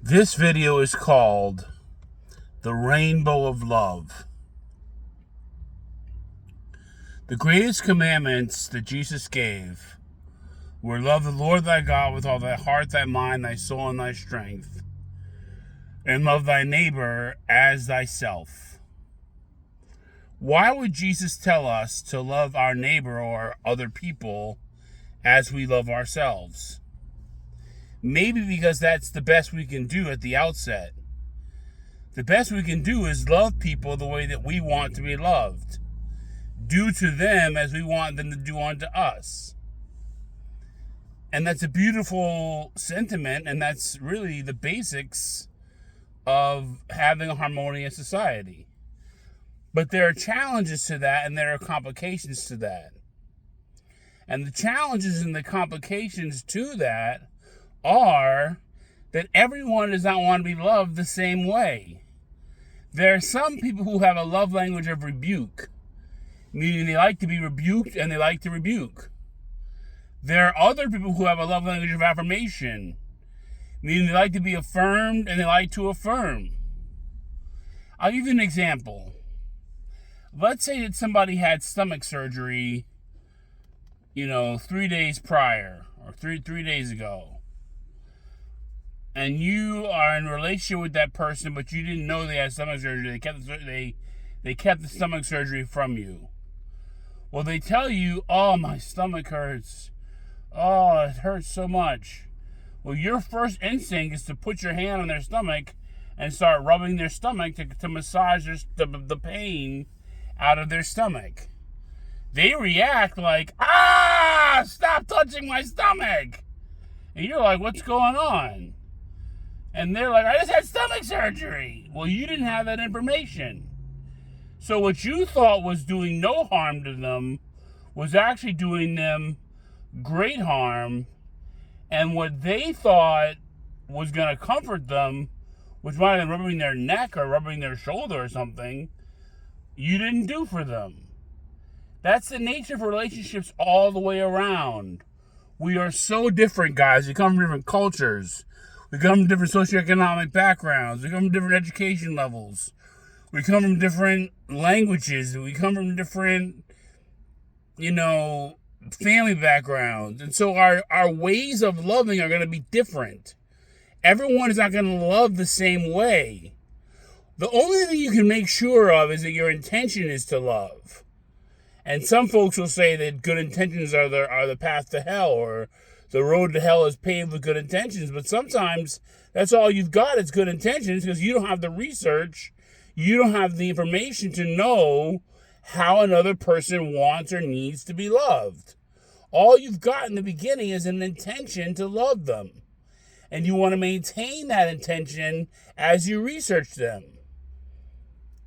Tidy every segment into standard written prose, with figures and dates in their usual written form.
This video is called The Rainbow of Love. The greatest commandments that Jesus gave were love the Lord thy God with all thy heart, thy mind, thy soul, and thy strength, and love thy neighbor as thyself. Why would Jesus tell us to love our neighbor or other people as we love ourselves? Maybe because that's the best we can do at the outset. The best we can do is love people the way that we want to be loved. Do to them as we want them to do unto us. And that's a beautiful sentiment, and that's really the basics of having a harmonious society. But there are challenges to that, and there are complications to that. And the challenges and the complications to that are that everyone does not want to be loved the same way. There are some people who have a love language of rebuke, meaning they like to be rebuked and they like to rebuke. There are other people who have a love language of affirmation, meaning they like to be affirmed and they like to affirm. I'll give you an example. Let's say that somebody had stomach surgery, 3 days prior or three days ago. And you are in a relationship with that person, but you didn't know they had stomach surgery. They kept the stomach surgery from you. Well, they tell you, "Oh, my stomach hurts. Oh, it hurts so much." Well, your first instinct is to put your hand on their stomach and start rubbing their stomach to massage the pain out of their stomach. They react like, stop touching my stomach. And you're like, what's going on? And they're like, I just had stomach surgery. Well, you didn't have that information. So what you thought was doing no harm to them was actually doing them great harm. And what they thought was going to comfort them, which might have been rubbing their neck or rubbing their shoulder or something, you didn't do for them. That's the nature of relationships all the way around. We are so different, guys. We come from different cultures. We come from different socioeconomic backgrounds. We come from different education levels. We come from different languages. We come from different, family backgrounds. And so our ways of loving are going to be different. Everyone is not going to love the same way. The only thing you can make sure of is that your intention is to love. And some folks will say that good intentions are the path to hell, or the road to hell is paved with good intentions. But sometimes that's all you've got is good intentions, because you don't have the research, you don't have the information to know how another person wants or needs to be loved. All you've got in the beginning is an intention to love them. And you want to maintain that intention as you research them.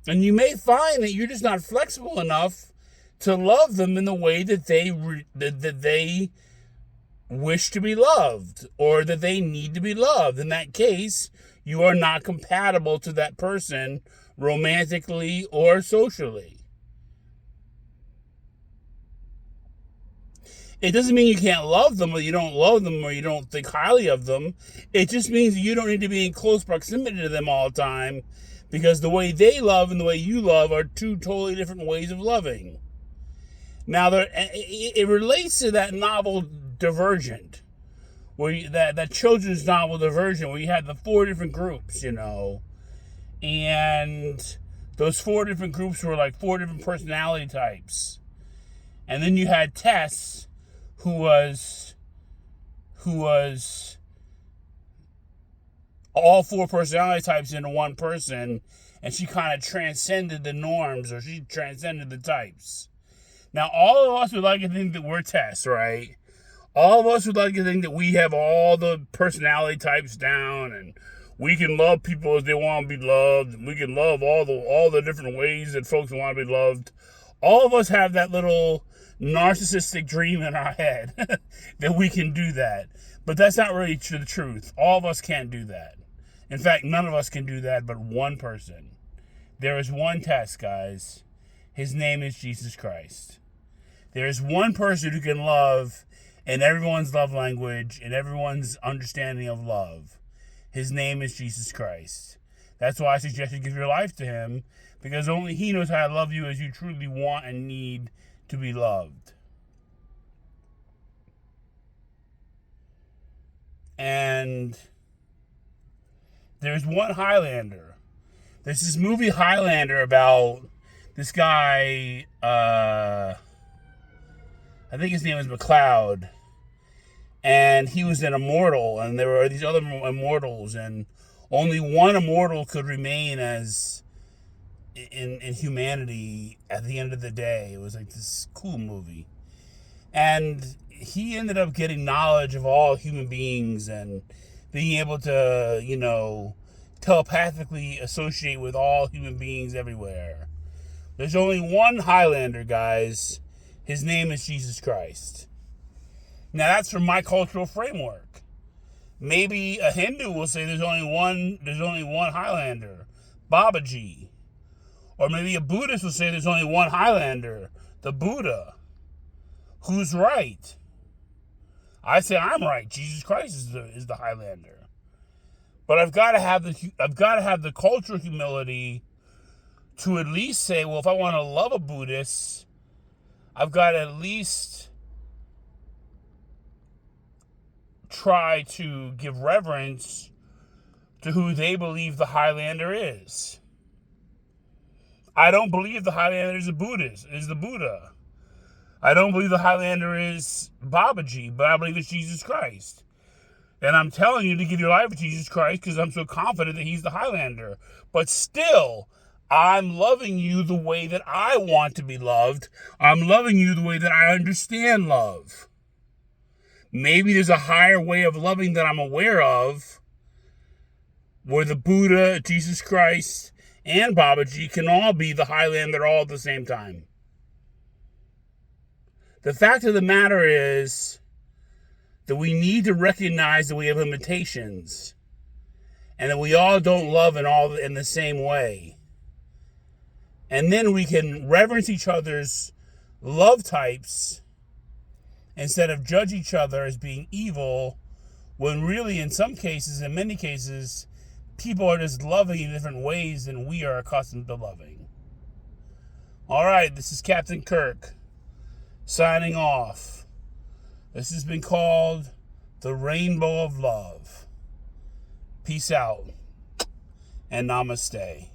And you may find that you're just not flexible enough to love them in the way that they wish to be loved, or that they need to be loved. In that case, you are not compatible to that person romantically or socially. It doesn't mean you can't love them, or you don't love them, or you don't think highly of them. It just means that you don't need to be in close proximity to them all the time, because the way they love and the way you love are two totally different ways of loving. Now, it relates to that novel Divergent, where that children's novel Divergent, where you had the 4 different groups, and those 4 different groups were like 4 different personality types. And then you had Tess, who was all 4 personality types into one person, and she kind of transcended the norms, or she transcended the types. Now, all of us would like to think that we're Tess, right? All of us would like to think that we have all the personality types down, and we can love people as they want to be loved, and we can love all the different ways that folks want to be loved. All of us have that little narcissistic dream in our head that we can do that. But that's not really the truth. All of us can't do that. In fact, none of us can do that but one person. There is one Tess, guys. His name is Jesus Christ. There is one person who can love in everyone's love language and everyone's understanding of love. His name is Jesus Christ. That's why I suggest you give your life to him, because only he knows how to love you as you truly want and need to be loved. And there's one Highlander. There's this movie Highlander about this guy, I think his name was McLeod, and he was an immortal, and there were these other immortals, and only one immortal could remain as in humanity at the end of the day. It was like this cool movie. And he ended up getting knowledge of all human beings and being able to, telepathically associate with all human beings everywhere. There's only one Highlander, guys. His name is Jesus Christ. Now, that's from my cultural framework. Maybe a Hindu will say there's only one Highlander, Babaji. Or maybe a Buddhist will say there's only one Highlander, the Buddha. Who's right? I say I'm right. Jesus Christ is the Highlander. But I've got to have the cultural humility to at least say, well, if I want to love a Buddhist, I've got to at least try to give reverence to who they believe the Highlander is. I don't believe the Highlander is the Buddha. I don't believe the Highlander is Babaji, but I believe it's Jesus Christ. And I'm telling you to give your life to Jesus Christ because I'm so confident that he's the Highlander. But still, I'm loving you the way that I want to be loved. I'm loving you the way that I understand love. Maybe there's a higher way of loving that I'm aware of, where the Buddha, Jesus Christ, and Babaji can all be the Highlander all at the same time. The fact of the matter is that we need to recognize that we have limitations and that we all don't love in the same way. And then we can reverence each other's love types instead of judge each other as being evil, when really in many cases, people are just loving in different ways than we are accustomed to loving. All right, this is Captain Kirk signing off. This has been called The Rainbow of Love. Peace out and namaste.